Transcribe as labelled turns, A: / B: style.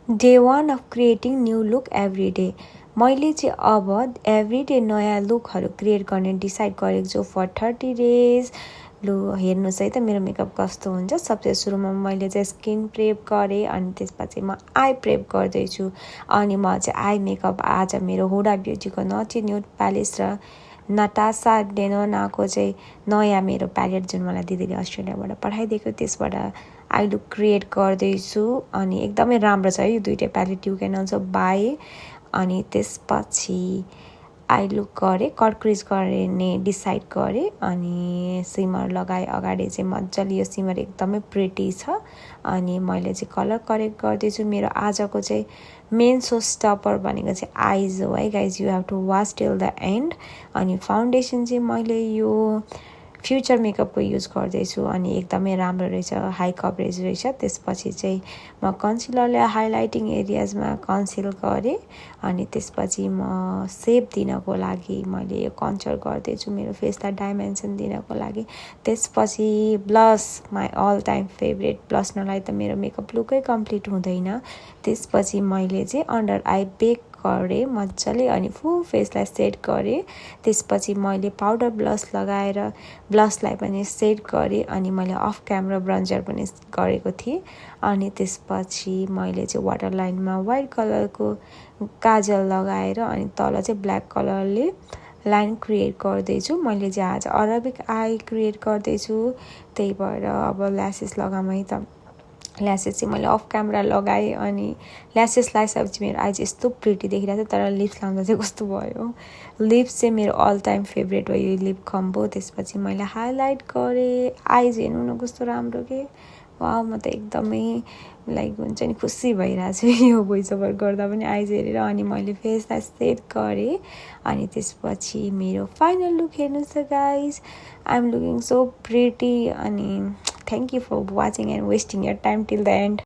A: Day 1 of creating new look every day. मैले चाहिँ अब एभ्री डे नयाँ लुकहरू क्रिएट गर्ने डिसाइड गरेको छु फर 30 डेज। लु हेर्नुहोस् है त मेरो मेकअप कस्तो हुन्छ। सबसे सुरुमा मैले चाहिँ स्किन प्रेप गरेँ अनि त्यसपछि म आई प्रेप गर्दैछु। अनि म चाहिँ आई मेकअप आज मेरो हुडा ब्युटीको नटी न्युड प्यालेस र नटासा डेनोनाको चाहिँ नयाँ मेरो प्यालेट जुन मलाई दिदीले अस्ट्रेलियाबाट पठाइदिएको त्यसबाट आई लुक क्रिएट गर्दैछु। अनि एकदमै राम्रो छ है यो दुईटै palette, you can also by. अनि त्यसपछि आई लुक गरेँ, कट क्रिज गर्ने डिसाइड गरेँ अनि सिमर लगाएँ। अगाडि चाहिँ मजाले यो सिमर एकदमै प्रिटी छ। अनि मैले चाहिँ कलर करेक्ट गर्दैछु। मेरो आजको चाहिँ मेन सो स्टपर भनेको चाहिँ आइज हो है guys, you have to watch till the end. अनि फाउन्डेसन चाहिँ मैले यो फ्युचर मेकअपको युज गर्दैछु अनि एकदमै राम्रो रहेछ, हाई कभरेज रहेछ। त्यसपछि चाहिँ म कन्सिलरले हाइलाइटिङ एरियाजमा कन्सिल गरेँ अनि त्यसपछि म सेप दिनको लागि मैले यो कन्चर गर्दैछु मेरो फेसलाई डाइमेन्सन दिनको लागि। त्यसपछि blush, my all time favourite, blush नलाइ त मेरो मेकअप लुकै कम्प्लिट हुँदैन। त्यसपछि मैले चाहिँ अन्डर आई बेक गरेँ मजाले अनि फुल फेसलाई सेट गरेँ। त्यसपछि मैले पाउडर ब्लस लगाएर ब्लसलाई पनि सेट गरेँ अनि मैले अफ क्यामेरा ब्रन्जर पनि गरेको थिएँ। अनि त्यसपछि मैले चाहिँ वाटर लाइनमा वाइट कलरको काजल लगाएर अनि तल चाहिँ ब्ल्याक कलरले लाइन क्रिएट गर्दैछु। मैले चाहिँ आज अरबिक आई क्रिएट गर्दैछु, त्यही भएर अब ल्यासेस लगाऊँ है त। ल्यासेस चाहिँ मैले अफ क्यामेरा लगाएँ अनि ल्यासेस लगाइसकेपछि मेरो आई चाहिँ यस्तो प्रिटी देखिरहेको थियो। तर लिप्स लाउँदा चाहिँ कस्तो भयो, लिप्स चाहिँ मेरो अल टाइम फेभरेट हो यो लिप कम्बो। त्यसपछि मैले हाइलाइट गरेँ। आइज हेर्नु न कस्तो राम्रो के, वाउ म त एकदमै लाइक हुन्छ नि खुसी भइरहेको छु यो भोइस ओभर गर्दा पनि आइज हेरेर। अनि मैले फेसलाई सेट गरेँ अनि त्यसपछि मेरो फाइनल लुक हेर्नुहोस् त guys, I am looking so pretty. अनि thank you for watching and wasting your time till the and.